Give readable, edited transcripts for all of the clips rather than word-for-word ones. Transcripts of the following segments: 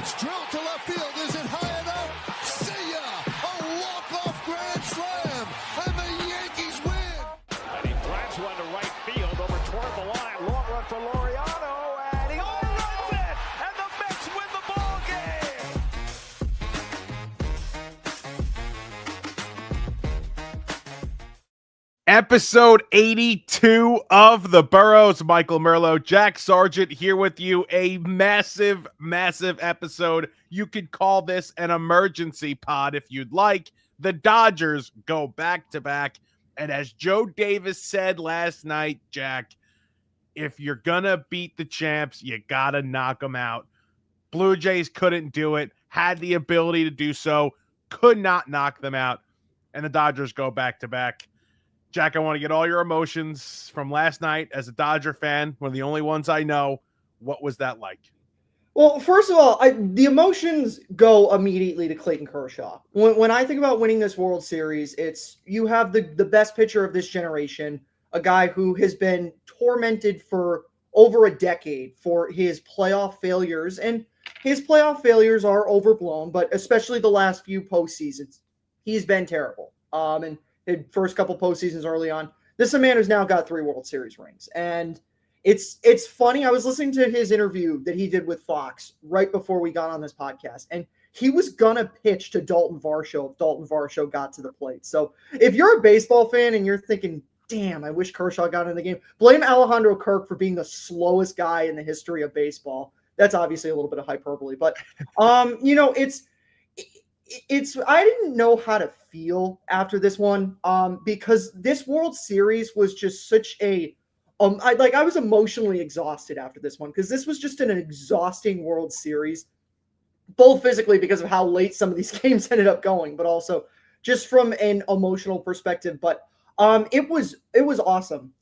It's drilled to left field. Is it high enough? See ya! A walk-off grand slam, and the Yankees win. And he drives one to right field over toward the line. Long run for Laureano, and he runs it, and the Mets win the ball game. Episode 82 of The Burrows. Michael Merlo, Jack Sargent here with you. A massive, massive episode. You could call this an emergency pod if you'd like. The Dodgers go back-to-back. And as Joe Davis said last night, Jack, if you're going to beat the champs, you got to knock them out. Blue Jays couldn't do it, had the ability to do so, could not knock them out. And the Dodgers go back-to-back. Jack, I want to get all your emotions from last night as a Dodger fan, one of the only ones I know. What was that like? Well, first of all, the emotions go immediately to Clayton Kershaw. When I think about winning this World Series, it's you have the best pitcher of this generation, a guy who has been tormented for over a decade for his playoff failures, and his playoff failures are overblown, but especially the last few postseasons, he's been terrible. And the first couple postseasons early on. This is a man who's now got 3 World Series rings. And it's funny. I was listening to his interview that he did with Fox right before we got on this podcast. And he was going to pitch to Dalton Varsho if Dalton Varsho got to the plate. So if you're a baseball fan and you're thinking, damn, I wish Kershaw got in the game, blame Alejandro Kirk for being the slowest guy in the history of baseball. That's obviously a little bit of hyperbole. But, it's I didn't know how to feel after this one because this World Series was just such a I was emotionally exhausted after this one because this was just an exhausting World Series, both physically because of how late some of these games ended up going, but also just from an emotional perspective. But it was awesome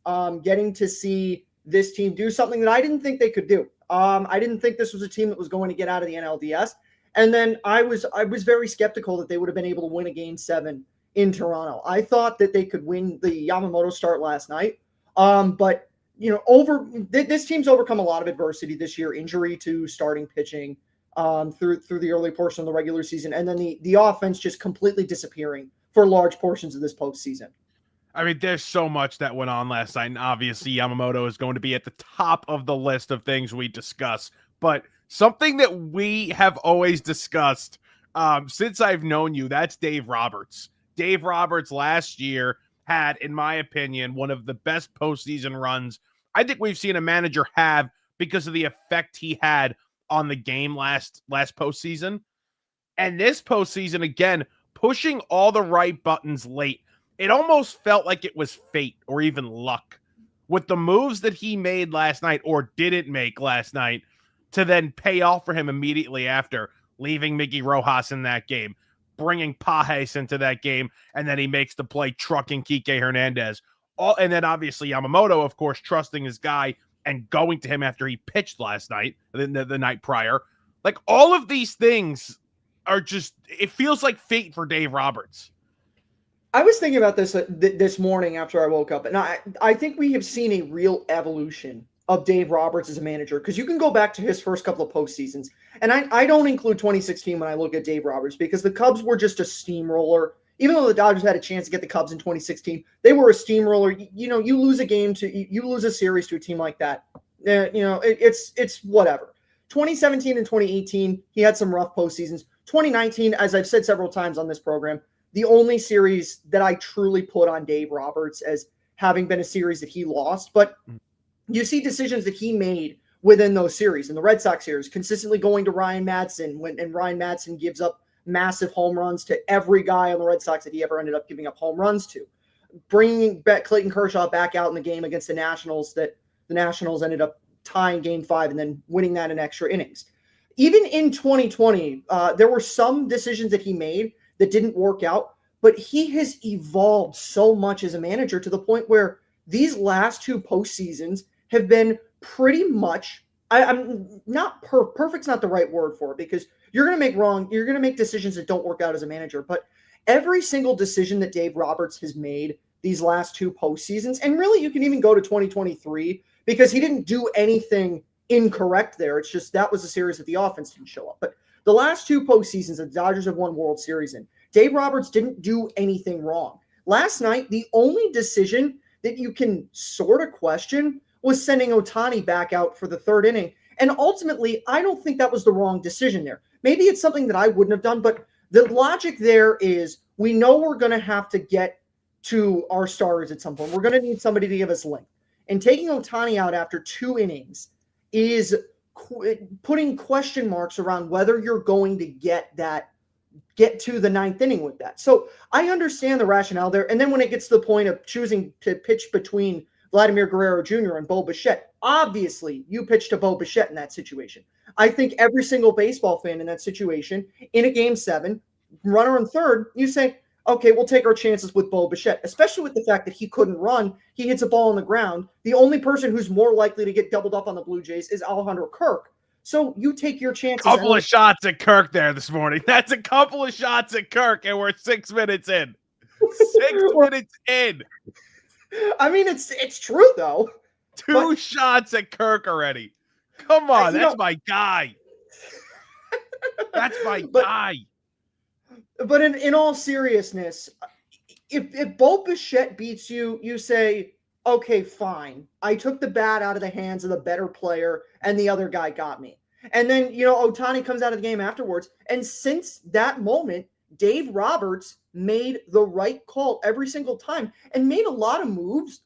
getting to see this team do something that I didn't think they could do. I didn't think this was a team that was going to get out of the NLDS. And then I was very skeptical that they would have been able to win a Game 7 in Toronto. I thought that they could win the Yamamoto start last night. But, this team's overcome a lot of adversity this year, injury to starting pitching through the early portion of the regular season, and then the offense just completely disappearing for large portions of this postseason. I mean, there's so much that went on last night, and obviously Yamamoto is going to be at the top of the list of things we discuss. But something that we have always discussed since I've known you, that's Dave Roberts. Dave Roberts last year had, in my opinion, one of the best postseason runs I think we've seen a manager have because of the effect he had on the game last postseason. And this postseason, again, pushing all the right buttons late. It almost felt like it was fate or even luck with the moves that he made last night or didn't make last night to then pay off for him immediately after, leaving Miguel Rojas in that game, bringing Pages into that game, and then he makes the play trucking Kike Hernandez. And then obviously Yamamoto, of course, trusting his guy and going to him after he pitched last night, the night prior. Like, all of these things are just, it feels like fate for Dave Roberts. I was thinking about this this morning after I woke up, and I think we have seen a real evolution of Dave Roberts as a manager, because you can go back to his first couple of postseasons, and I don't include 2016 when I look at Dave Roberts, because the Cubs were just a steamroller. Even though the Dodgers had a chance to get the Cubs in 2016, they were a steamroller. You lose you lose a series to a team like that. It's whatever. 2017 and 2018, he had some rough postseasons. 2019, as I've said several times on this program, the only series that I truly put on Dave Roberts as having been a series that he lost. But you see decisions that he made within those series. In the Red Sox series, consistently going to Ryan Madson and Ryan Madson gives up massive home runs to every guy on the Red Sox that he ever ended up giving up home runs to. Bringing Clayton Kershaw back out in the game against the Nationals, that the Nationals ended up tying Game 5 and then winning that in extra innings. Even in 2020, there were some decisions that he made that didn't work out, but he has evolved so much as a manager to the point where these last 2 postseasons have been pretty much, I'm not perfect's not the right word for it, because you're going to make decisions that don't work out as a manager, but every single decision that Dave Roberts has made these last 2 postseasons, and really you can even go to 2023, because he didn't do anything incorrect there. It's just that was a series that the offense didn't show up. But The last two postseasons the Dodgers have won World Series in, Dave Roberts didn't do anything wrong. Last night, the only decision that you can sort of question was sending Ohtani back out for the third inning. And ultimately, I don't think that was the wrong decision there. Maybe it's something that I wouldn't have done, but the logic there is we know we're going to have to get to our starters at some point. We're going to need somebody to give us length. And taking Ohtani out after 2 innings is putting question marks around whether you're going to get to the 9th inning with that. So I understand the rationale there. And then when it gets to the point of choosing to pitch between Vladimir Guerrero Jr. and Bo Bichette, obviously you pitch to Bo Bichette in that situation. I think every single baseball fan in that situation, in a Game 7, runner in third, you say, okay, we'll take our chances with Bo Bichette, especially with the fact that he couldn't run. He hits a ball on the ground. The only person who's more likely to get doubled up on the Blue Jays is Alejandro Kirk. So you take your chances. Couple of shots at Kirk there this morning. That's a couple of shots at Kirk, and we're 6 minutes in. 6 minutes in. I mean, it's true, though. 2 shots at Kirk already. Come on, that's my guy. That's my guy. But in all seriousness, if Bo Bichette beats you, you say, okay, fine. I took the bat out of the hands of the better player, and the other guy got me. And then, Ohtani comes out of the game afterwards. And since that moment, Dave Roberts made the right call every single time and made a lot of moves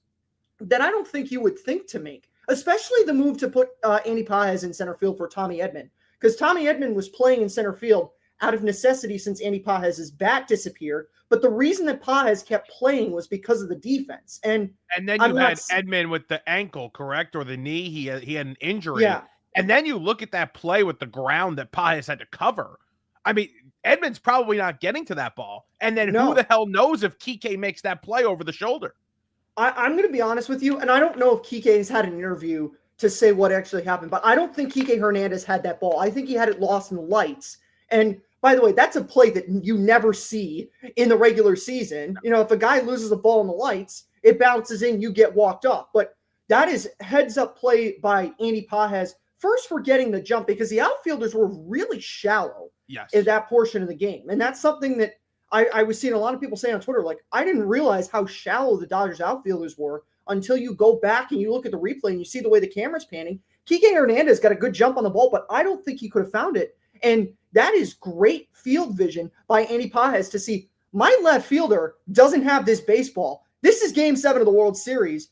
that I don't think you would think to make, especially the move to put Andy Pages in center field for Tommy Edman. Because Tommy Edman was playing in center field out of necessity since Andy Pages' bat disappeared. But the reason that Pages kept playing was because of the defense. And then you had Edman with the ankle, correct? Or the knee. He had an injury. Yeah. And then you look at that play with the ground that Pages had to cover. I mean, Edman's probably not getting to that ball. And then who the hell knows if Kike makes that play over the shoulder? I'm going to be honest with you, and I don't know if Kike has had an interview to say what actually happened, but I don't think Kike Hernandez had that ball. I think he had it lost in the lights. And by the way, that's a play that you never see in the regular season. If a guy loses a ball in the lights, it bounces in, you get walked off. But that is heads-up play by Andy Pages, first for getting the jump, because the outfielders were really shallow in that portion of the game. And that's something that I was seeing a lot of people say on Twitter, like, I didn't realize how shallow the Dodgers outfielders were until you go back and you look at the replay and you see the way the camera's panning. Kike Hernandez got a good jump on the ball, but I don't think he could have found it. And that is great field vision by Andy Pages to see my left fielder doesn't have this baseball. This is Game 7 of the World Series.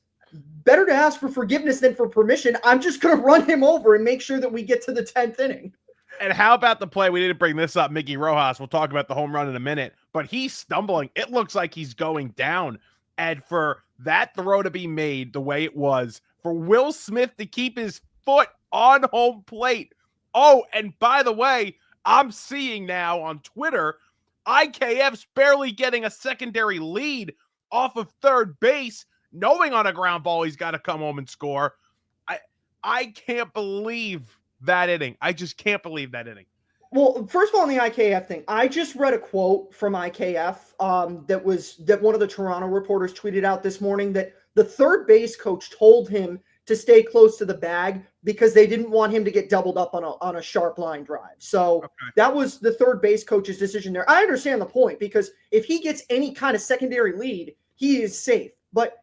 Better to ask for forgiveness than for permission. I'm just going to run him over and make sure that we get to the 10th inning. And how about the play? We didn't bring this up, Miguel Rojas. We'll talk about the home run in a minute, but he's stumbling. It looks like he's going down. And for that throw to be made the way it was, for Will Smith to keep his foot on home plate. Oh, and by the way, I'm seeing now on Twitter, IKF's barely getting a secondary lead off of third base, knowing on a ground ball he's got to come home and score. I can't believe that inning. I just can't believe that inning. Well, first of all, on the IKF thing, I just read a quote from IKF that one of the Toronto reporters tweeted out this morning, that the third base coach told him to stay close to the bag because they didn't want him to get doubled up on a sharp line drive. So that was the third base coach's decision there. I understand the point, because if he gets any kind of secondary lead, he is safe. But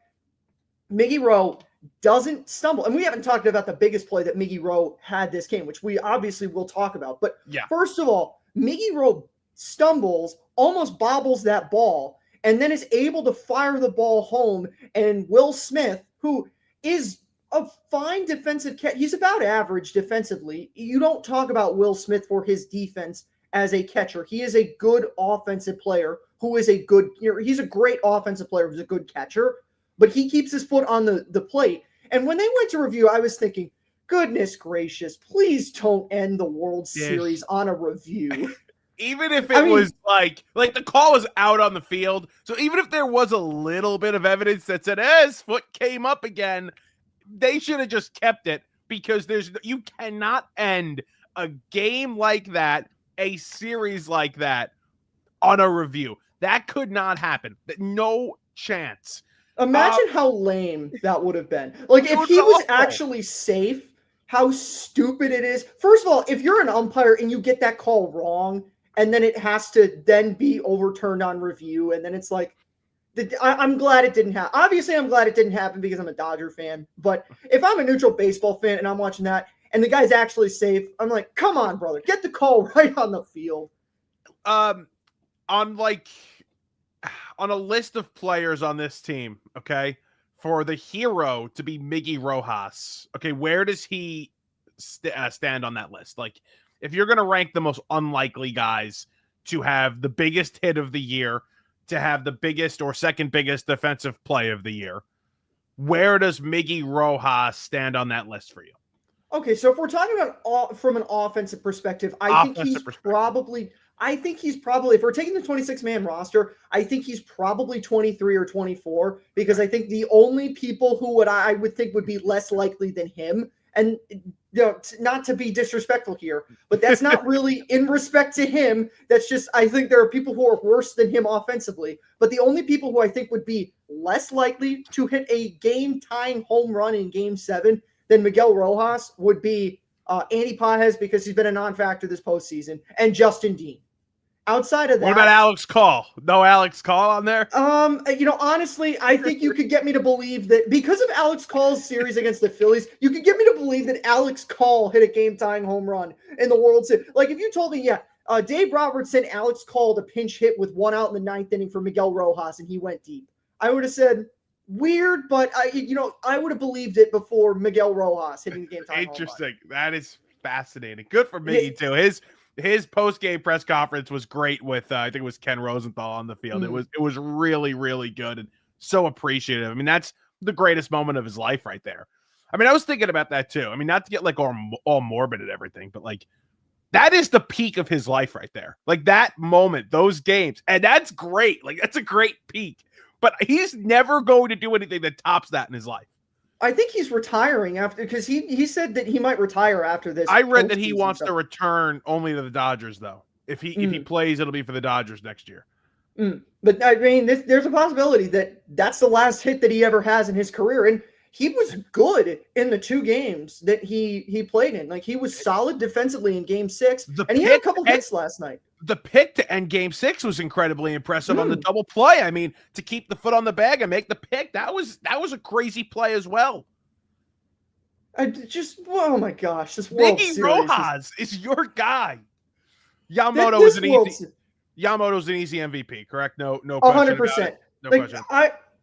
Miggy Rowe doesn't stumble. And we haven't talked about the biggest play that Miggy Rowe had this game, which we obviously will talk about. But first of all, Miggy Rowe stumbles, almost bobbles that ball, and then is able to fire the ball home. And Will Smith, who is a fine defensive catcher, he's about average defensively. You don't talk about Will Smith for his defense as a catcher. He is a good offensive player who is he's a great offensive player who's a good catcher. But he keeps his foot on the plate. And when they went to review, I was thinking, goodness gracious, please don't end the World Series on a review. Even if it was like the call was out on the field. So even if there was a little bit of evidence that said, his foot came up again, they should have just kept it, because you cannot end a game like that, a series like that, on a review. That could not happen. No chance. Imagine how lame that would have been. Like, if he was actually safe, how stupid it is. First of all, if you're an umpire and you get that call wrong, and then it has to then be overturned on review, and then it's like, I'm glad it didn't happen. Obviously, I'm glad it didn't happen because I'm a Dodger fan. But if I'm a neutral baseball fan and I'm watching that and the guy's actually safe, I'm like, come on, brother, get the call right on the field. On a list of players on this team, okay, for the hero to be Miggy Rojas, okay, where does he stand on that list? Like, if you're going to rank the most unlikely guys to have the biggest hit of the year, to have the biggest or second biggest defensive play of the year, where does Miggy Rojas stand on that list for you? Okay, so if we're talking about from an offensive perspective, I think he's probably, if we're taking the 26-man roster, I think he's probably 23 or 24, because I think the only people who I would think would be less likely than him, and not to be disrespectful here, but that's not really in respect to him. That's just, I think there are people who are worse than him offensively, but the only people who I think would be less likely to hit a game-tying home run in Game 7 than Miguel Rojas would be Andy Pages, because he's been a non-factor this postseason, and Justin Dean. Outside of that, what about Alex Call? No Alex Call on there? Honestly, I think you could get me to believe that because of Alex Call's series against the Phillies, you could get me to believe that Alex Call hit a game-tying home run in the World Series. Like, if you told me, Dave Roberts sent Alex Call to pinch hit with 1 out in the 9th inning for Miguel Rojas, and he went deep, I would have said, weird, but I would have believed it before Miguel Rojas hitting the game-tying home run. Interesting. That is fascinating. Good for Miggy, too. His post-game press conference was great with I think it was Ken Rosenthal on the field. Mm-hmm. It was really, really good and so appreciative. I mean, that's the greatest moment of his life right there. I mean, I was thinking about that too. I mean, not to get like all morbid and everything, but like that is the peak of his life right there. Like that moment, those games, and that's great. Like that's a great peak. But he's never going to do anything that tops that in his life. I think he's retiring after, because he said that he might retire after this. I read that he wants to return only to the Dodgers, though. If he plays, it'll be for the Dodgers next year. But I mean, there's a possibility that that's the last hit that he ever has in his career, and he was good in the 2 games that he played in. Like, he was solid defensively in Game 6, and he had a couple hits last night. The pick to end Game 6 was incredibly impressive on the double play. I mean, to keep the foot on the bag and make the pick, that was a crazy play as well. Oh my gosh, this World Series. Miggy Rojas is your guy. Yamamoto's an easy MVP, correct? No question 100%. No question.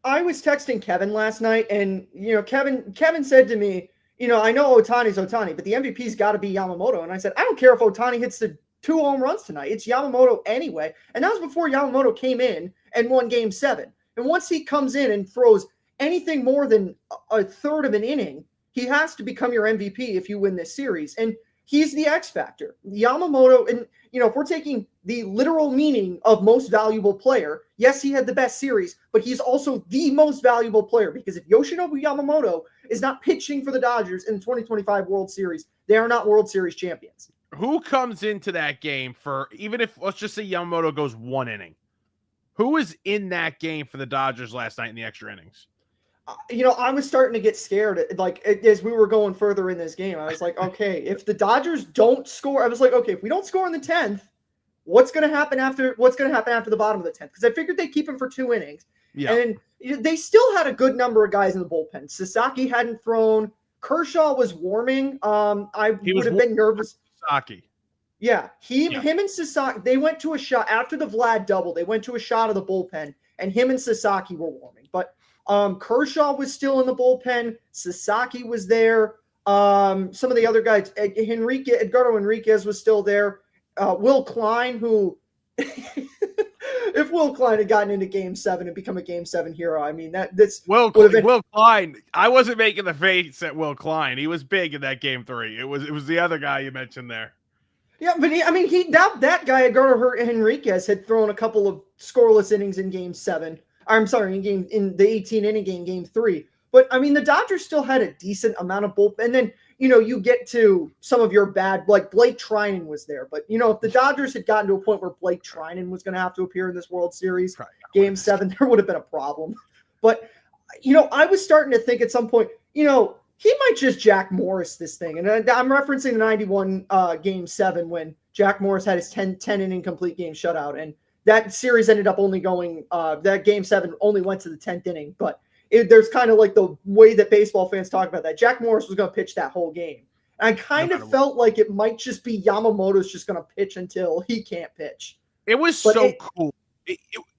I was texting Kevin last night, and Kevin said to me, I know Ohtani's Ohtani, but the MVP's got to be Yamamoto. And I said, I don't care if Ohtani hits the 2 home runs tonight. It's Yamamoto anyway. And that was before Yamamoto came in and won Game 7. And once he comes in and throws anything more than a third of an inning, he has to become your MVP if you win this series. And he's the X factor. Yamamoto, and if we're taking the literal meaning of most valuable player, yes, he had the best series, but he's also the most valuable player, because if Yoshinobu Yamamoto is not pitching for the Dodgers in the 2025 World Series, they are not World Series champions. Who comes into that game for, even if, let's just say Yamamoto goes 1 inning, who was in that game for the Dodgers last night in the extra innings? I was starting to get scared, as we were going further in this game. I was like, okay, if the Dodgers don't score, I was like, okay, if we don't score in the 10th, what's going to happen after the bottom of the 10th? Because I figured they'd keep him for 2 innings. Yeah. And they still had a good number of guys in the bullpen. Sasaki hadn't thrown. Kershaw was warming. I would have been nervous. Sasaki. Yeah. Him and Sasaki, they went to a shot after the Vlad double. They went to a shot of the bullpen, and him and Sasaki were warming. But Kershaw was still in the bullpen. Sasaki was there. Some of the other guys, Edgardo Enriquez was still there. Will Klein, who, if Will Klein had gotten into Game 7 and become a Game 7 hero, I mean, Will Klein. I wasn't making the face at Will Klein. He was big in that Game 3. It was the other guy you mentioned there. Yeah, but that guy, Edgardo Enriquez, had thrown a couple of scoreless innings in Game 7. I'm sorry, in the 18-inning game, Game 3. But, I mean, the Dodgers still had a decent amount of bullpen. And then, you get to some of your bad, like Blake Trinan was there. But, if the Dodgers had gotten to a point where Blake Trinan was going to have to appear in this World Series, Game 7, there would have been a problem. But, I was starting to think at some point, he might just Jack Morris this thing. And I'm referencing the 91 Game 7 when Jack Morris had his 10 inning complete game shutout. And that series ended up only going, that Game 7 only went to the 10th inning. But there's kind of like the way that baseball fans talk about that. Jack Morris was going to pitch that whole game. And I kind of felt like it might just be Yamamoto's just going to pitch until he can't pitch. It was cool.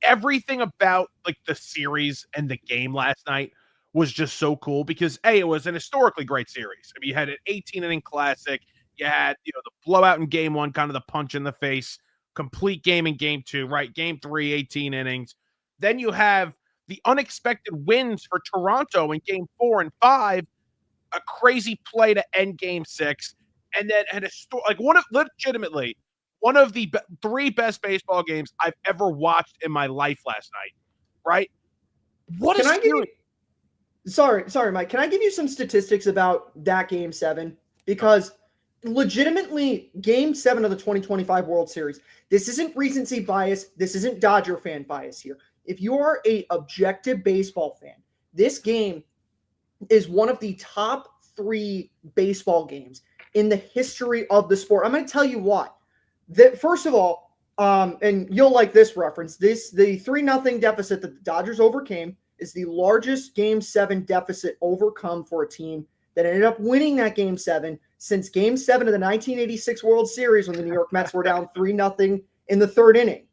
Everything about like the series and the game last night was just so cool because it was an historically great series. I mean, you had an 18-inning classic. You had, the blowout in game 1, kind of the punch in the face, complete game in game 2, right? Game 3, 18 innings. Then you have the unexpected wins for Toronto in game 4 and 5, a crazy play to end game 6, and then had legitimately one of the 3 best baseball games I've ever watched in my life last night, right? What is Sorry, Mike. Can I give you some statistics about that Game 7? Because legitimately, Game 7 of the 2025 World Series, this isn't recency bias. This isn't Dodger fan bias here. If you are a objective baseball fan, this game is one of the top 3 baseball games in the history of the sport. I'm going to tell you why. First of all, and you'll like this reference, the 3-0 deficit that the Dodgers overcame is the largest Game 7 deficit overcome for a team that ended up winning that Game 7 since Game 7 of the 1986 World Series when the New York Mets were down 3-0 in the 3rd inning.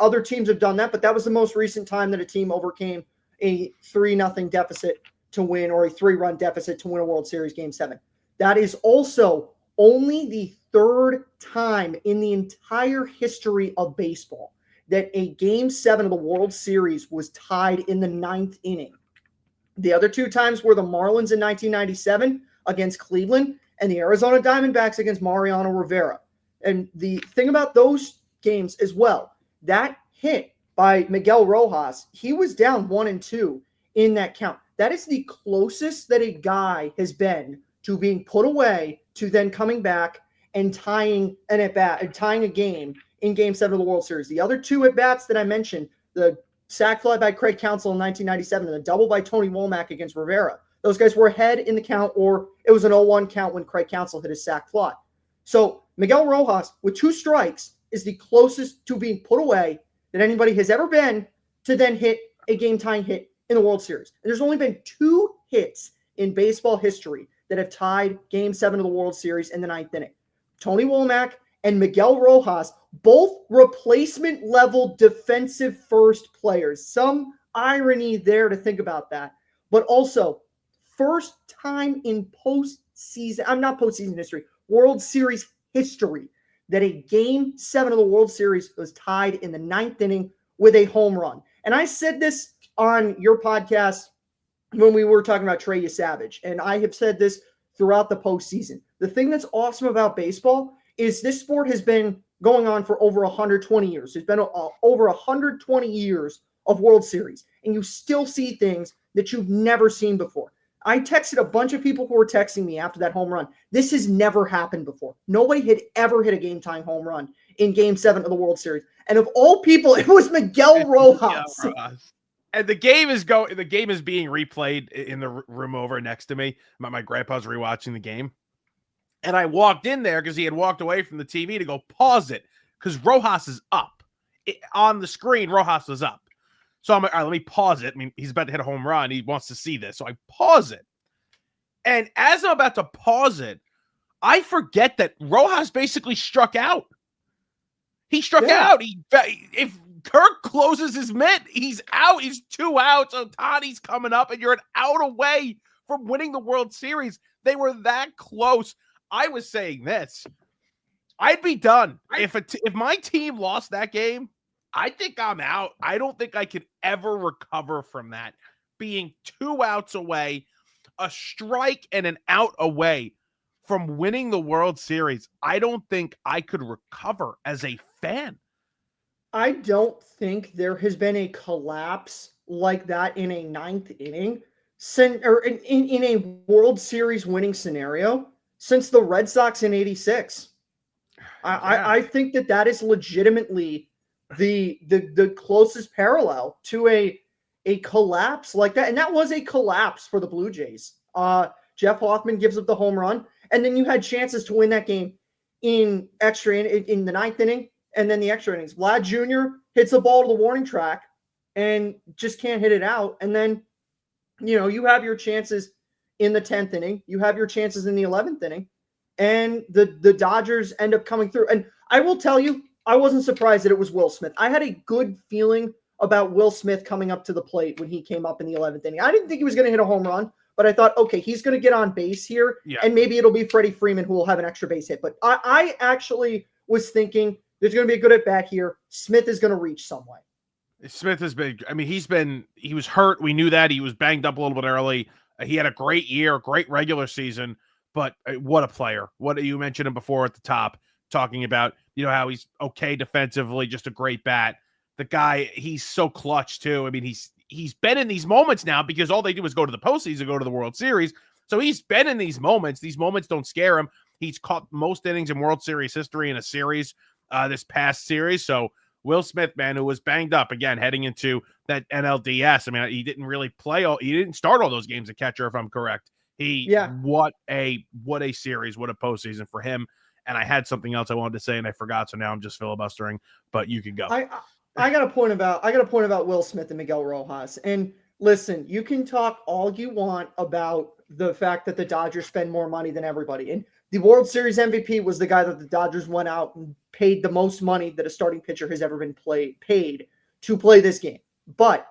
Other teams have done that, but that was the most recent time that a team overcame a 3-0 deficit to win, or a 3-run deficit to win a World Series Game 7. That is also only the 3rd time in the entire history of baseball that a Game 7 of the World Series was tied in the 9th inning. The other 2 times were the Marlins in 1997 against Cleveland and the Arizona Diamondbacks against Mariano Rivera. And the thing about those games as well, that hit by Miguel Rojas, he was down 1-2 in that count. That is the closest that a guy has been to being put away to then coming back and tying a game in Game 7 of the World Series. The other 2 at-bats that I mentioned, the sac fly by Craig Counsell in 1997 and the double by Tony Womack against Rivera, those guys were ahead in the count, or it was an 0-1 count when Craig Counsell hit his sac fly. So Miguel Rojas, with 2 strikes, is the closest to being put away that anybody has ever been to then hit a game-tying hit in the World Series. And there's only been 2 hits in baseball history that have tied Game 7 of the World Series in the 9th inning. Tony Womack and Miguel Rojas, both replacement-level defensive first players. Some irony there to think about that. But also, first time in World Series history that a Game 7 of the World Series was tied in the 9th inning with a home run. And I said this on your podcast when we were talking about Trey Savage, and I have said this throughout the postseason. The thing that's awesome about baseball is this sport has been going on for over 120 years. There's been over 120 years of World Series, and you still see things that you've never seen before. I texted a bunch of people who were texting me after that home run. This has never happened before. Nobody had ever hit a game-tying home run in Game 7 of the World Series. And of all people, it was Miguel Rojas. And the game is being replayed in the room over next to me. My grandpa's rewatching the game. And I walked in there because he had walked away from the TV to go pause it because Rojas is up. On the screen, Rojas was up. So I'm like, all right, let me pause it. I mean, he's about to hit a home run. He wants to see this. So I pause it. And as I'm about to pause it, I forget that Rojas basically struck out. He struck out. If Kirk closes his mitt, he's out. He's 2 outs. Ohtani's coming up, and you're an out away from winning the World Series. They were that close. I was saying this. I'd be done. If my team lost that game, I think I'm out. I don't think I could ever recover from that. Being 2 outs away, a strike and an out away from winning the World Series, I don't think I could recover as a fan. I don't think there has been a collapse like that in a 9th inning or in a World Series winning scenario since the Red Sox in '86. I think that is legitimately the closest parallel to a collapse like that. And that was a collapse for the Blue Jays Jeff Hoffman gives up the home run, and then you had chances to win that game in in the ninth inning, and then the extra innings. Vlad Jr. hits the ball to the warning track and just can't hit it out. And then, you have your chances in the 10th inning. You have your chances in the 11th inning, and the Dodgers end up coming through. And I will tell you, I wasn't surprised that it was Will Smith. I had a good feeling about Will Smith coming up to the plate when he came up in the 11th inning. I didn't think he was going to hit a home run, but I thought, okay, he's going to get on base here, and maybe it'll be Freddie Freeman who will have an extra base hit. But I actually was thinking there's going to be a good at bat here. Smith is going to reach some way. Smith has been, he was hurt. We knew that. He was banged up a little bit early. He had a great year, great regular season, but what a player. What you mentioned him before at the top, talking about, how he's okay defensively, just a great bat. The guy, he's so clutch too. I mean, he's been in these moments now because all they do is go to the postseason, go to the World Series. So he's been in these moments. These moments don't scare him. He's caught most innings in World Series history in a series, this past series. So Will Smith, man, who was banged up again, heading into that NLDS. I mean, he didn't really he didn't start all those games at catcher, if I'm correct. What a series, what a postseason for him. And I had something else I wanted to say and I forgot. So now I'm just filibustering, but you can go. I got a point about Will Smith and Miguel Rojas. And listen, you can talk all you want about the fact that the Dodgers spend more money than everybody. And the World Series MVP was the guy that the Dodgers went out and paid the most money that a starting pitcher has ever been paid to play this game. But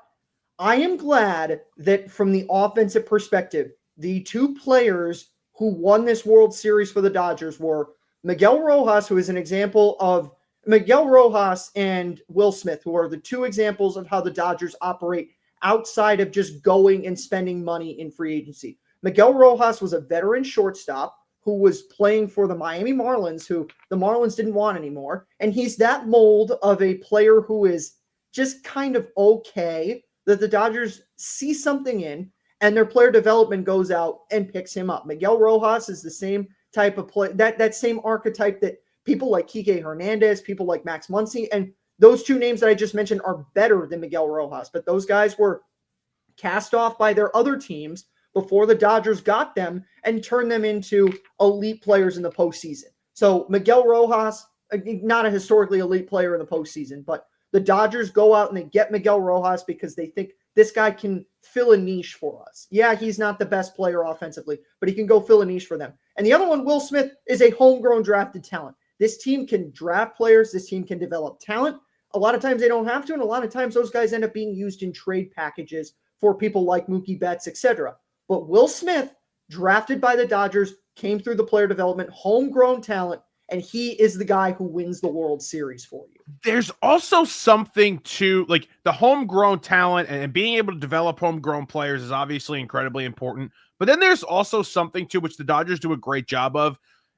I am glad that from the offensive perspective, the two players who won this World Series for the Dodgers were Miguel Rojas, who is an example of Miguel Rojas and Will Smith, who are the two examples of how the Dodgers operate outside of just going and spending money in free agency. Miguel Rojas was a veteran shortstop who was playing for the Miami Marlins, who the Marlins didn't want anymore. And he's that mold of a player who is just kind of okay, that the Dodgers see something in, and their player development goes out and picks him up. Miguel Rojas is the same type of play, that same archetype that people like Kike Hernandez, people like Max Muncy, and those two names that I just mentioned are better than Miguel Rojas. But those guys were cast off by their other teams before the Dodgers got them and turned them into elite players in the postseason. So Miguel Rojas, not a historically elite player in the postseason, but the Dodgers go out and they get Miguel Rojas because they think this guy can fill a niche for us. Yeah, he's not the best player offensively, but he can go fill a niche for them. And the other one, Will Smith, is a homegrown drafted talent. This team can draft players. This team can develop talent. A lot of times they don't have to, and a lot of times those guys end up being used in trade packages for people like Mookie Betts, etc. But Will Smith, drafted by the Dodgers, came through the player development, homegrown talent, and he is the guy who wins the World Series for you. There's also something to, like, the homegrown talent and being able to develop homegrown players is obviously incredibly important. But then there's also something to which the Dodgers do a great job of,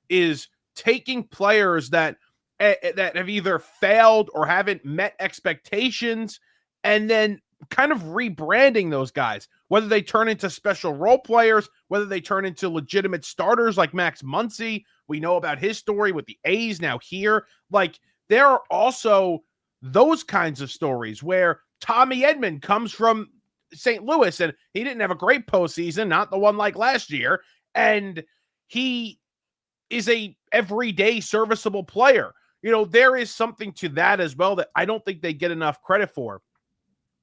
is taking players that have either failed or haven't met expectations and then kind of rebranding those guys, whether they turn into special role players, whether they turn into legitimate starters like Max Muncy. We know about his story with the A's now here. Like, there are also those kinds of stories where Tommy Edman comes from St. Louis and he didn't have a great postseason, not the one like last year. And he is a everyday serviceable player. There is something to that as well that I don't think they get enough credit for.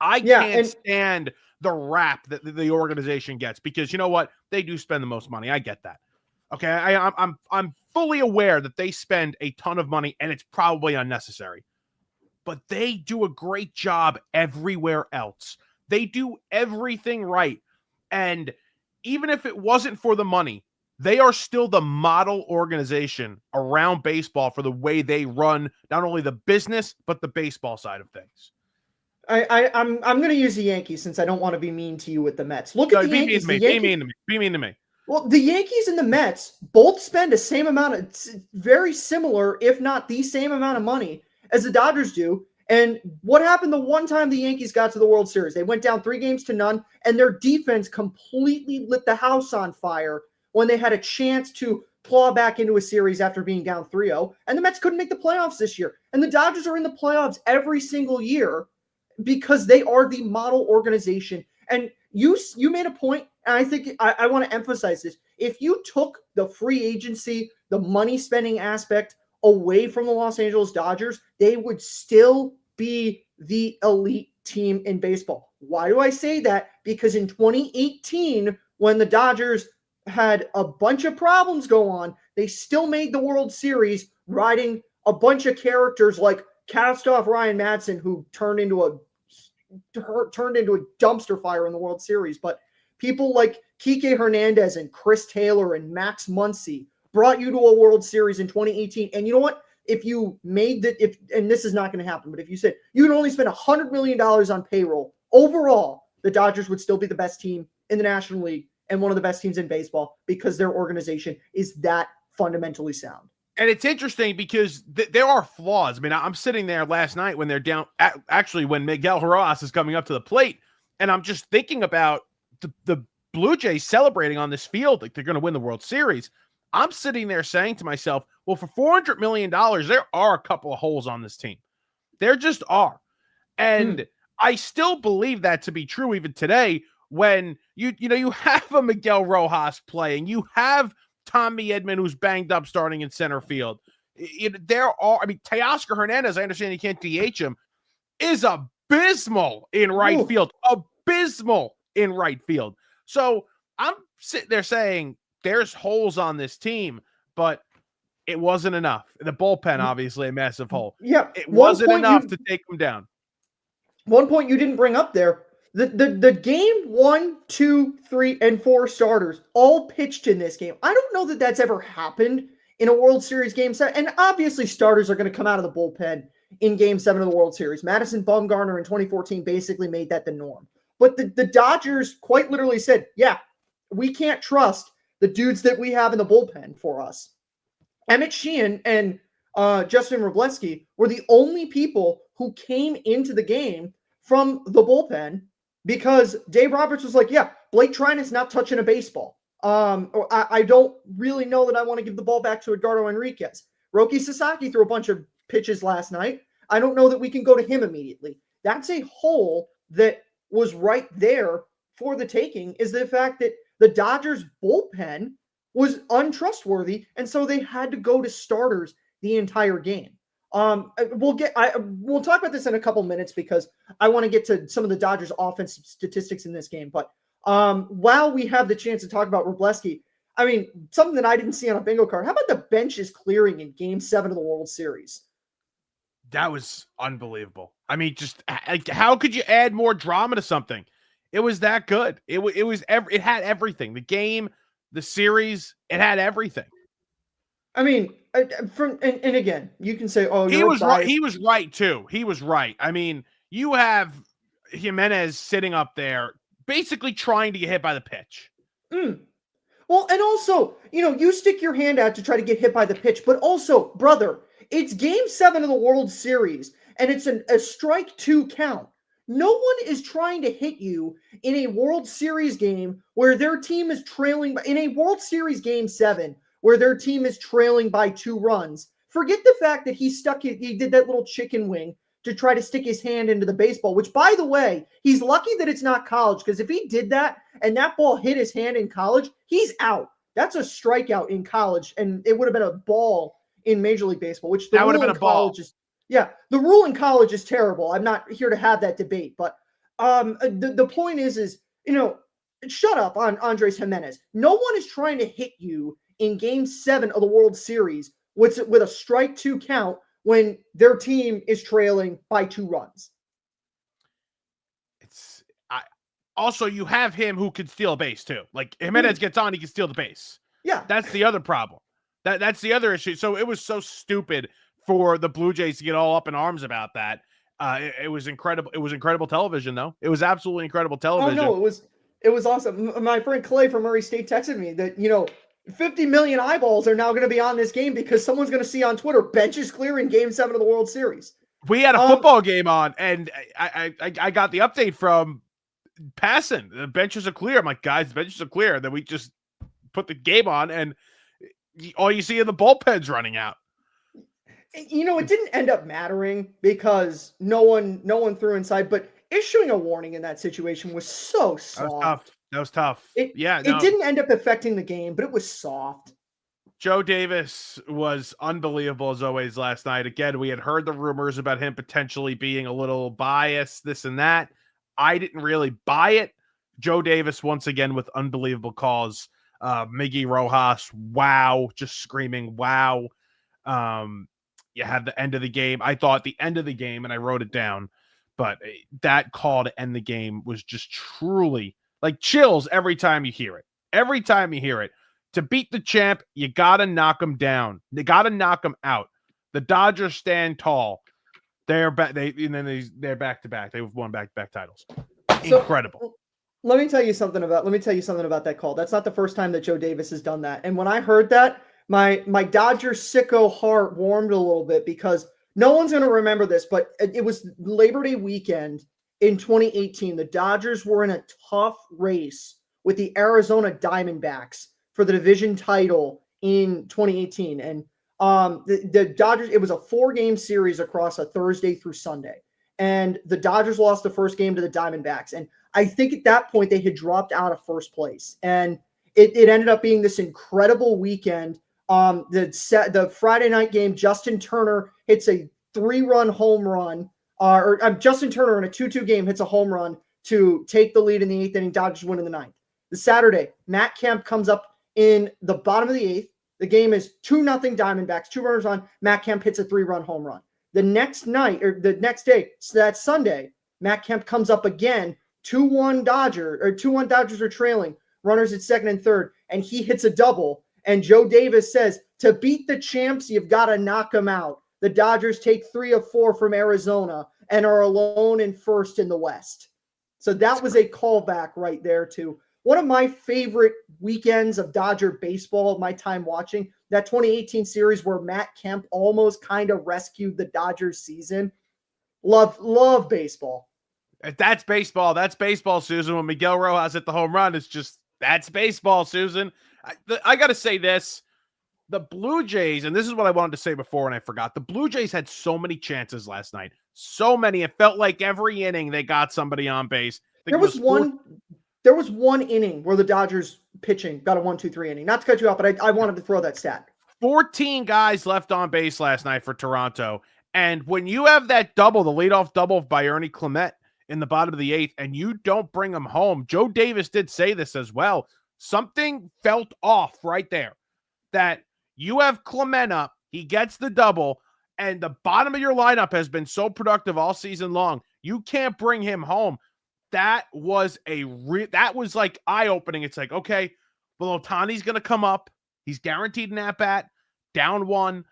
I can't stand the rap that the organization gets because you know what? They do spend the most money. I get that. Okay. I'm fully aware that they spend a ton of money and it's probably unnecessary, but they do a great job everywhere else. They do everything right. And even if it wasn't for the money, they are still the model organization around baseball for the way they run not only the business, but the baseball side of things. I'm going to use the Yankees since I don't want to be mean to you with the Mets. Look at the Yankees. Be mean to me. Well, the Yankees and the Mets both spend the same amount of, very similar, if not the same amount of money as the Dodgers do. And what happened the one time the Yankees got to the World Series? They went down 3-0, and their defense completely lit the house on fire when they had a chance to claw back into a series after being down 3-0. And the Mets couldn't make the playoffs this year. And the Dodgers are in the playoffs every single year because they are the model organization. And you made a point, and I think I want to emphasize this. If you took the free agency, the money spending aspect away from the Los Angeles Dodgers, they would still be the elite team in baseball. Why do I say that? Because in 2018, when the Dodgers had a bunch of problems go on, they still made the World Series riding a bunch of characters like cast-off Ryan Madsen, who turned into a dumpster fire in the World Series. But people like Kike Hernandez and Chris Taylor and Max Muncy brought you to a World Series in 2018. And you know what? If you made that, and this is not going to happen, but if you said you can only spend $100 million on payroll, overall, the Dodgers would still be the best team in the National League and one of the best teams in baseball because their organization is that fundamentally sound. And it's interesting because there are flaws. I mean, I'm sitting there last night when they're down, actually when Miguel Rojas is coming up to the plate, and I'm just thinking about the Blue Jays celebrating on this field like they're going to win the World Series. I'm sitting there saying to myself, well, for $400 million, there are a couple of holes on this team. There just are. And I still believe that to be true even today when you have a Miguel Rojas playing, you have Tommy Edman, who's banged up starting in center field. Teoscar Hernandez, I understand you can't DH him, is abysmal in right field. Abysmal in right field. So I'm sitting there saying there's holes on this team, but it wasn't enough. The bullpen, obviously, a massive hole. Yeah. It wasn't enough to take them down. One point you didn't bring up there, the game 1, 2, 3, and 4 starters all pitched in this game. I don't know that that's ever happened in a World Series game 7. And obviously starters are going to come out of the bullpen in game 7 of the World Series. Madison Bumgarner in 2014 basically made that the norm. But the Dodgers quite literally said, yeah, we can't trust the dudes that we have in the bullpen for us. Emmett Sheehan and Justin Wroblewski were the only people who came into the game from the bullpen because Dave Roberts was like, yeah, Blake Treinen is not touching a baseball. I don't really know that I want to give the ball back to Eduardo Enriquez. Roki Sasaki threw a bunch of pitches last night. I don't know that we can go to him immediately. That's a hole that was right there for the taking, is the fact that the Dodgers bullpen was untrustworthy, and so they had to go to starters the entire game. We'll talk about this in a couple minutes because I want to get to some of the Dodgers offensive statistics in this game. But while we have the chance to talk about Wroblewski, I mean, something that I didn't see on a bingo card. How about the benches clearing in Game 7 of the World Series? That was unbelievable. I mean, just how could you add more drama to something? It was that good. It had everything. The game, the series, it had everything. I mean, and again, you can say, "Oh, he was right." He was right too. He was right. I mean, you have Jimenez sitting up there, basically trying to get hit by the pitch. Well, and also, you stick your hand out to try to get hit by the pitch, but also, brother, it's Game 7 of the World Series, and it's a strike 2 count. No one is trying to hit you in a World Series game where their team is trailing. In a World Series Game 7 where their team is trailing by 2 runs. Forget the fact that he did that little chicken wing to try to stick his hand into the baseball, which, by the way, he's lucky that it's not college, because if he did that and that ball hit his hand in college, he's out. That's a strikeout in college, and it would have been a ball in Major League Baseball, which the rule in college is. Yeah, the rule in college is terrible. I'm not here to have that debate, but the point is, shut up on Andres Jimenez. No one is trying to hit you in Game 7 of the World Series with a strike 2 count when their team is trailing by 2 runs. Also, you have him who can steal a base too. Like Jimenez gets on, he can steal the base. Yeah, that's the other problem. That's the other issue. So it was so stupid for the Blue Jays to get all up in arms about that. It was incredible. It was incredible television, though. It was absolutely incredible television. Oh no, it was awesome. My friend Clay from Murray State texted me that 50 million eyeballs are now going to be on this game because someone's going to see on Twitter benches clear in Game 7 of the World Series. We had a football game on, and I got the update from Passon. The benches are clear. I'm like, guys, the benches are clear. Then we just put the game on, and all you see are the bullpens running out. It didn't end up mattering because no one threw inside, but issuing a warning in that situation was so soft. That was tough. It Yeah, it didn't end up affecting the game, but it was soft. Joe Davis was unbelievable as always last night. Again, we had heard the rumors about him potentially being a little biased, this and that. I didn't really buy it. Joe Davis, once again, with unbelievable calls. Miggy Rojas, wow, just screaming, wow. You had the end of the game. I thought the end of the game, and I wrote it down, but that call to end the game was just truly like chills every time you hear it. Every time you hear it. To beat the champ, you got to knock him down. They got to knock him out. The Dodgers stand tall. They're back. They're back to back. They've won back-to-back titles. Incredible. So, let me tell you something about that call. That's not the first time that Joe Davis has done that. And when I heard that, my Dodger sicko heart warmed a little bit because no one's going to remember this, but it was Labor Day weekend in 2018. The Dodgers were in a tough race with the Arizona Diamondbacks for the division title in 2018. And the Dodgers, it was a 4-game series across a Thursday through Sunday. And the Dodgers lost the first game to the Diamondbacks. And I think at that point they had dropped out of first place. And it ended up being this incredible weekend. The Friday night game, Justin Turner hits a 3-run home run. Justin Turner in a 2-2 game hits a home run to take the lead in the 8th inning. Dodgers win in the 9th. The Saturday, Matt Kemp comes up in the bottom of the 8th. The game is 2-0 Diamondbacks, 2 runners on. Matt Kemp hits a 3-run home run. The next night, or the next day, so that's Sunday, Matt Kemp comes up again, 2-1 Dodgers are trailing, runners at second and third, and he hits a double. And Joe Davis says, to beat the champs, you've got to knock them out. The Dodgers take 3 of 4 from Arizona and are alone in first in the West. So that was a callback right there to one of my favorite weekends of Dodger baseball, my time watching, that 2018 series where Matt Kemp almost kind of rescued the Dodgers season. Love baseball. That's baseball. That's baseball, Susan. When Miguel Rojas hit the home run, it's just, that's baseball, Susan. I got to say this. The Blue Jays, and this is what I wanted to say before and I forgot. The Blue Jays had so many chances last night. So many. It felt like every inning they got somebody on base. There was one inning where the Dodgers pitching got a 1-2-3 inning. Not to cut you off, but I wanted to throw that stat. 14 guys left on base last night for Toronto. And when you have that double, the leadoff double by Ernie Clement in the bottom of the 8th, and you don't bring him home, Joe Davis did say this as well. Something felt off right there. That you have Clement up, he gets the double, and the bottom of your lineup has been so productive all season long. You can't bring him home. That was like eye-opening. It's like, okay, well, Ohtani's going to come up. He's guaranteed an at-bat, down 1.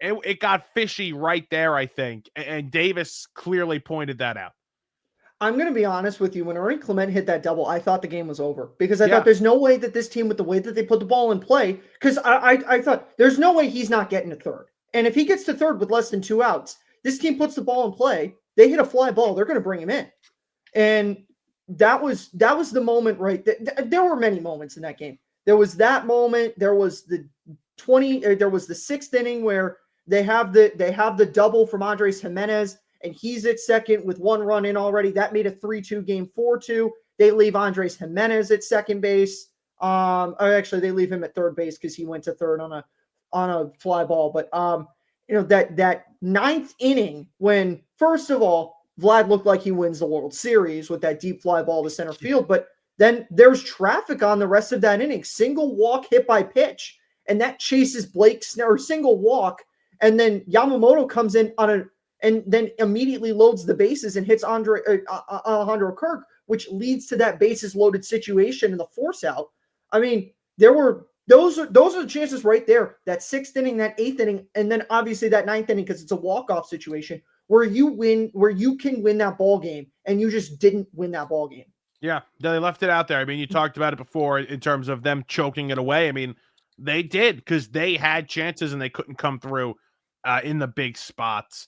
It got fishy right there, I think. And Davis clearly pointed that out. I'm going to be honest with you. When Ernie Clement hit that double, I thought the game was over because I thought there's no way that this team, with the way that they put the ball in play, because I thought there's no way he's not getting to third. And if he gets to third with less than 2 outs, this team puts the ball in play. They hit a fly ball. They're going to bring him in. And that was the moment, right? There were many moments in that game. There was that moment. There was the 6th inning where they have the double from Andres Jimenez, and he's at second with 1 run in already. That made a 3-2 game, 4-2. They leave Andres Jimenez at second base. Or actually, they leave him at third base because he went to third on a fly ball. But that 9th inning, when first of all, Vlad looked like he wins the World Series with that deep fly ball to center field, but then there's traffic on the rest of that inning. Single walk hit by pitch, and that chases Blake Snell, or single walk, and then Yamamoto comes in and then immediately loads the bases and hits Alejandro Kirk, which leads to that bases loaded situation in the force out. I mean, those are the chances right there. That 6th inning, that 8th inning, and then obviously that 9th inning because it's a walk-off situation where you can win that ball game, and you just didn't win that ball game. Yeah, they left it out there. I mean, you talked about it before in terms of them choking it away. I mean, they did because they had chances and they couldn't come through in the big spots.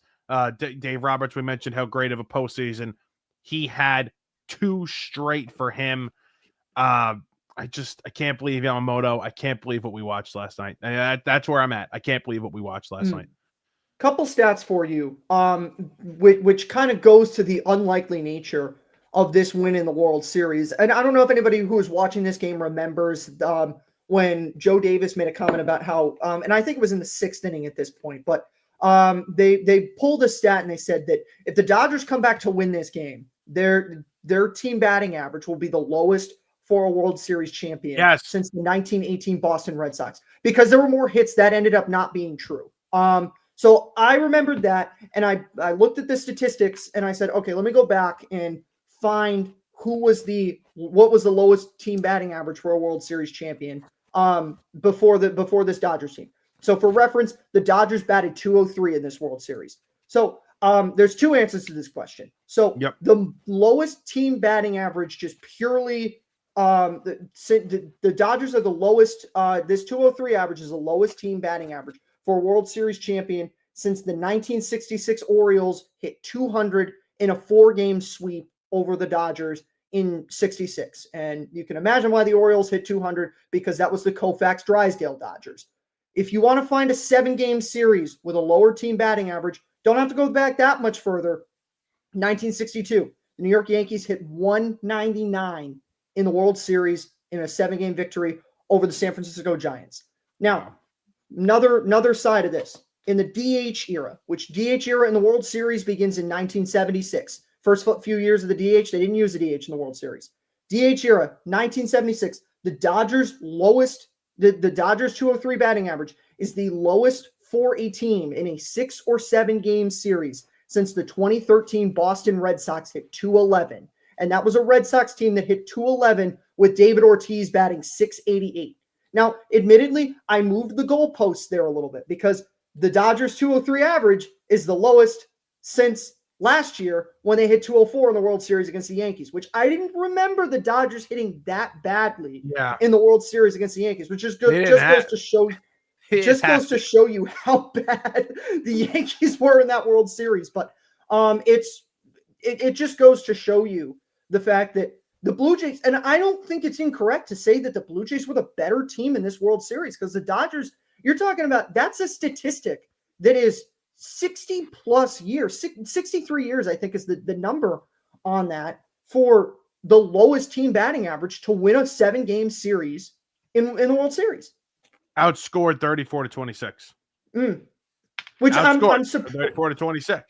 Dave Roberts, we mentioned how great of a postseason he had, 2 straight for him. I can't believe Yamamoto. I can't believe what we watched last night. That's where I'm at. I can't believe what we watched last night. Couple stats for you, which kind of goes to the unlikely nature of this win in the World Series. And I don't know if anybody who was watching this game remembers when Joe Davis made a comment about how, and I think it was in the 6th inning at this point, but they pulled a stat and they said that if the Dodgers come back to win this game, their team batting average will be the lowest for a World Series champion since the 1918 Boston Red Sox, because there were more hits. That ended up not being true. So I remembered that, and I looked at the statistics and I said, okay, let me go back and find what was the lowest team batting average for a World Series champion before this Dodgers team. So for reference, the Dodgers batted 203 in this World Series. So there's 2 answers to this question. So the lowest team batting average, just purely the Dodgers are the lowest. This 203 average is the lowest team batting average for a World Series champion since the 1966 Orioles hit 200 in a 4-game sweep over the Dodgers in 66. And you can imagine why the Orioles hit 200, because that was the Koufax Drysdale Dodgers. If you want to find a 7-game series with a lower team batting average, don't have to go back that much further. 1962, the New York Yankees hit 199 in the World Series in a 7-game victory over the San Francisco Giants. Now, another side of this, in the DH era, which DH era in the World Series begins in 1976. First few years of the DH, they didn't use the DH in the World Series. DH era, 1976, the Dodgers' lowest, the Dodgers 203 batting average is the lowest for a team in a 6 or 7 game series since the 2013 Boston Red Sox hit 211. And that was a Red Sox team that hit 211 with David Ortiz batting 688. Now, admittedly, I moved the goalposts there a little bit because the Dodgers 203 average is the lowest since last year when they hit 204 in the World Series against the Yankees, which I didn't remember the Dodgers hitting that badly in the World Series against the Yankees, which just goes to show you how bad the Yankees were in that World Series. But it just goes to show you the fact that the Blue Jays, and I don't think it's incorrect to say that the Blue Jays were the better team in this World Series, because the Dodgers, you're talking about, that's a statistic that is 60 plus years, 63 years, I think is the number on that, for the lowest team batting average to win a 7-game series in the World Series. Outscored 34-26. Which I'm surprised. 34-26.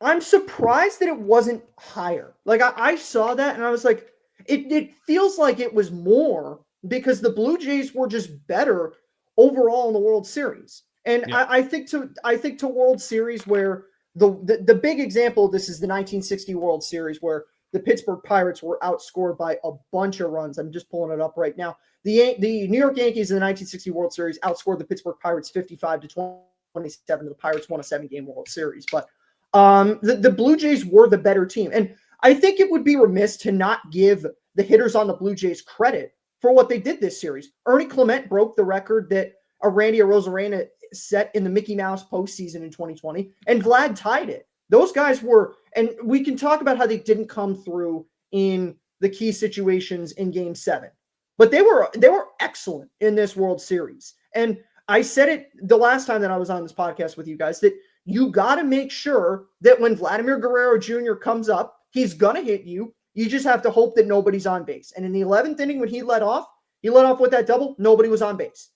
I'm surprised that it wasn't higher. Like I saw that and I was like, it feels like it was more because the Blue Jays were just better overall in the World Series. And I think to World Series where the big example of this is the 1960 World Series where the Pittsburgh Pirates were outscored by a bunch of runs. I'm just pulling it up right now. The New York Yankees in the 1960 World Series outscored the Pittsburgh Pirates 55-27. The Pirates won a 7-game World Series. But the Blue Jays were the better team. And I think it would be remiss to not give the hitters on the Blue Jays credit for what they did this series. Ernie Clement broke the record that Randy Arozarena set in the Mickey Mouse postseason in 2020, and Vlad tied it. Those guys were, and we can talk about how they didn't come through in the key situations in Game 7, but they were excellent in this World Series. And I said it the last time that I was on this podcast with you guys, that you got to make sure that when Vladimir Guerrero Jr. comes up, he's going to hit you. You just have to hope that nobody's on base. And in the 11th inning, when he led off with that double, nobody was on base.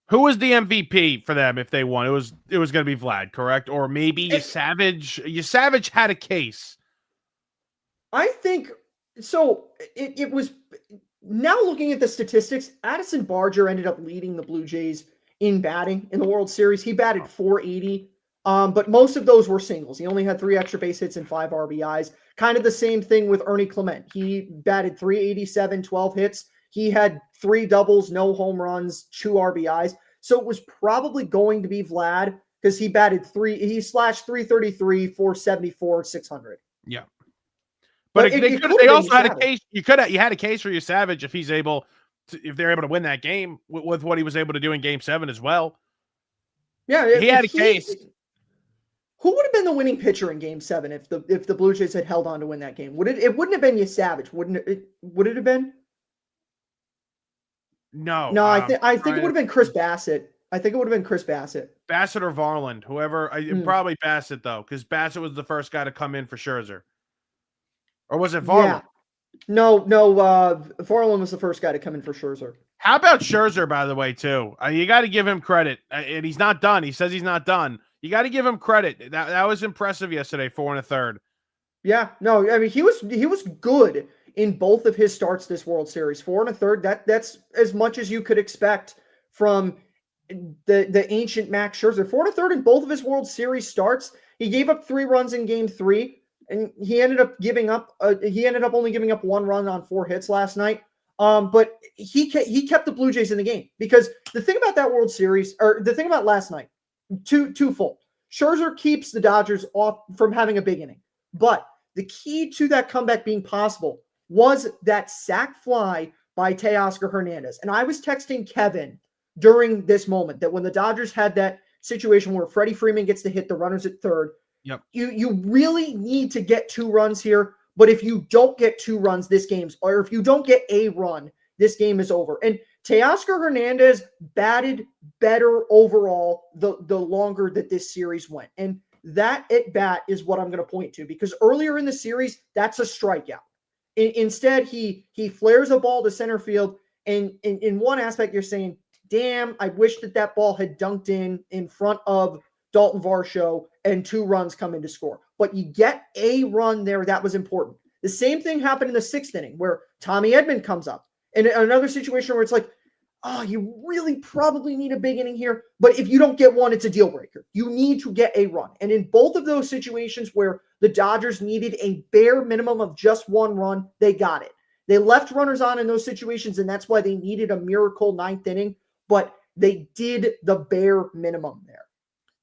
Who was the MVP for them if they won? It was going to be Vlad, correct? Or maybe Savage. Savage had a case. I think so. It was, now looking at the statistics, Addison Barger ended up leading the Blue Jays in batting in the World Series. He batted 480, but most of those were singles. He only had 3 extra base hits and 5 RBIs. Kind of the same thing with Ernie Clement. He batted 387, 12 hits. He had 3 doubles, no home runs, 2 RBIs. So it was probably going to be Vlad because he slashed 333, 474, 600. Yeah. But they also had a case. You had a case for your Savage if they're able to win that game with what he was able to do in Game 7 as well. Yeah, he had a case. Who would have been the winning pitcher in Game 7 if the Blue Jays had held on to win that game? It wouldn't have been your Savage, wouldn't it? Would it have been? No. I think it would have been Chris Bassett. Bassett or Varland, whoever. Probably Bassett though, because Bassett was the first guy to come in for Scherzer. Or was it Varland? No, Farland was the first guy to come in for Scherzer. How about Scherzer, by the way, too? You got to give him credit. And he's not done. He says he's not done. You got to give him credit. That was impressive yesterday, 4 1/3. Yeah, no, I mean he was good in both of his starts this World Series. 4 1/3. That's as much as you could expect from the ancient Max Scherzer. 4 1/3 in both of his World Series starts. He gave up 3 runs in Game 3, and he ended up only giving up 1 run on 4 hits last night. But he kept the Blue Jays in the game, because the thing about that World Series, or the thing about last night, twofold. Scherzer keeps the Dodgers off from having a big inning, but the key to that comeback being possible was that sac fly by Teoscar Hernandez. And I was texting Kevin during this moment that when the Dodgers had that situation where Freddie Freeman gets to hit the runners at third, Yep. You really need to get 2 runs here. But if you don't get 2 runs, or if you don't get a run, this game is over. And Teoscar Hernandez batted better overall the longer that this series went. And that at bat is what I'm going to point to, because earlier in the series, that's a strikeout. Instead, he flares a ball to center field. And in one aspect, you're saying, damn, I wish that ball had dunked in front of Dalton Varsho and 2 runs come in to score. But you get a run there. That was important. The same thing happened in the 6th inning where Tommy Edman comes up. And another situation where it's like, oh, you really probably need a big inning here. But if you don't get one, it's a deal breaker. You need to get a run. And in both of those situations where the Dodgers needed a bare minimum of just 1 run, they got it. They left runners on in those situations, and that's why they needed a miracle 9th inning. But they did the bare minimum there.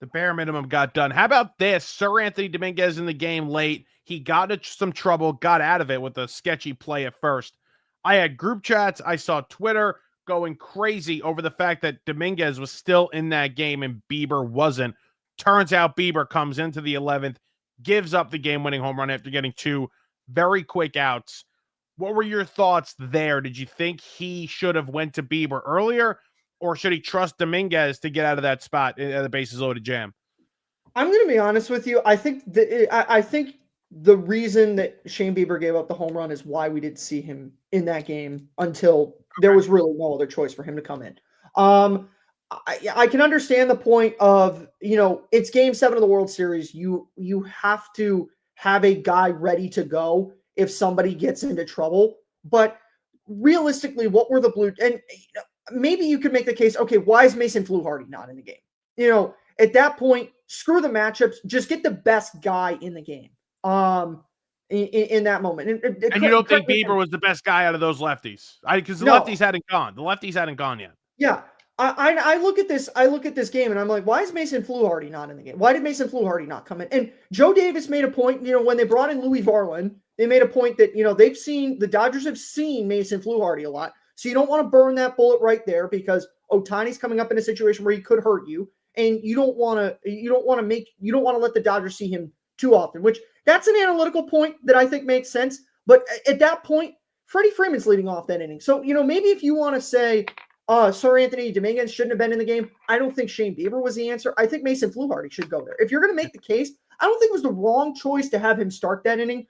The bare minimum got done. How about this? Sir Anthony Dominguez in the game late. He got into some trouble, got out of it with a sketchy play at first. I had group chats. I saw Twitter going crazy over the fact that Dominguez was still in that game and Bieber wasn't. Turns out Bieber comes into the 11th, gives up the game-winning home run after getting 2 very quick outs. What were your thoughts there? Did you think he should have went to Bieber earlier, or should he trust Dominguez to get out of that spot at the bases loaded jam? I'm going to be honest with you. I think the reason that Shane Bieber gave up the home run is why we didn't see him in that game until there was really no other choice for him to come in. I can understand the point of, it's Game 7 of the World Series. You have to have a guy ready to go if somebody gets into trouble. But realistically, what were the Blue? And maybe you could make the case, okay, why is Mason Fluharty not in the game? At that point, screw the matchups. Just get the best guy in the game. In that moment. And you don't think Bieber was the best guy out of those lefties? Because the lefties hadn't gone. The lefties hadn't gone yet. Yeah. I look at this game and I'm like, why is Mason Fluharty not in the game? Why did Mason Fluharty not come in? And Joe Davis made a point, when they brought in Louis Varland, they made a point that, the Dodgers have seen Mason Fluharty a lot. So you don't want to burn that bullet right there, because Ohtani's coming up in a situation where he could hurt you. And you don't want to let the Dodgers see him too often, which that's an analytical point that I think makes sense. But at that point, Freddie Freeman's leading off that inning. So, maybe if you want to say Sir Anthony Dominguez shouldn't have been in the game, I don't think Shane Bieber was the answer. I think Mason Fluharty should go there. If you're going to make the case, I don't think it was the wrong choice to have him start that inning.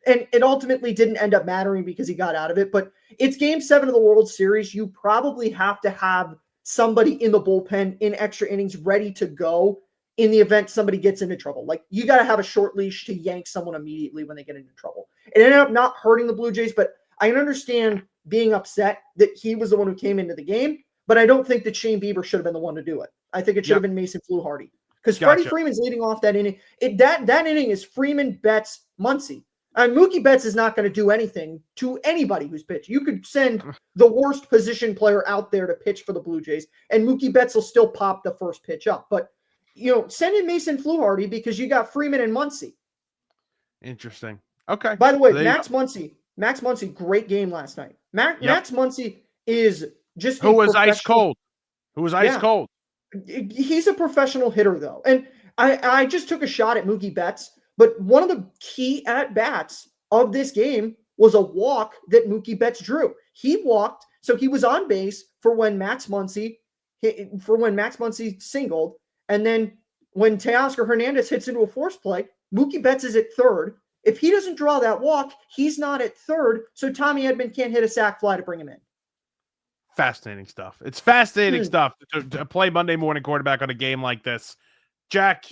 And it ultimately didn't end up mattering because he got out of it. But it's Game 7 of the World Series. You probably have to have somebody in the bullpen in extra innings ready to go in the event somebody gets into trouble. Like, you got to have a short leash to yank someone immediately when they get into trouble. It ended up not hurting the Blue Jays, but I can understand being upset that he was the one who came into the game, but I don't think that Shane Bieber should have been the one to do it. I think it should have been Mason Fluharty, because Freddie Freeman's leading off that inning. That inning is Freeman, Betts, Muncy. Mookie Betts is not going to do anything to anybody who's pitched. You could send the worst position player out there to pitch for the Blue Jays, and Mookie Betts will still pop the first pitch up. But, send in Mason Fluharty because you got Freeman and Muncy. Interesting. Okay. By the way, Max Muncy, great game last night. Max Muncy is just who was ice cold. Cold. He's a professional hitter, though. And I just took a shot at Mookie Betts, but one of the key at-bats of this game was a walk that Mookie Betts drew. He walked, so he was on base for when Max Muncy singled, and then when Teoscar Hernandez hits into a force play, Mookie Betts is at third, If he doesn't draw that walk, he's not at third, so Tommy Edman can't hit a sac fly to bring him in. Fascinating stuff. It's fascinating stuff to play Monday morning quarterback on a game like this. Jack,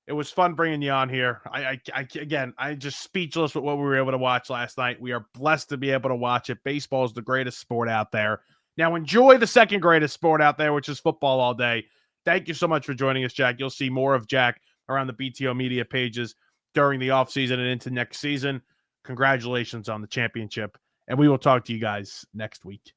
it was fun bringing you on here. I'm just speechless with what we were able to watch last night. We are blessed to be able to watch it. Baseball is the greatest sport out there. Now enjoy the second greatest sport out there, which is football all day. Thank you so much for joining us, Jack. You'll see more of Jack around the BTO media pages during the offseason and into next season. Congratulations on the championship, and we will talk to you guys next week.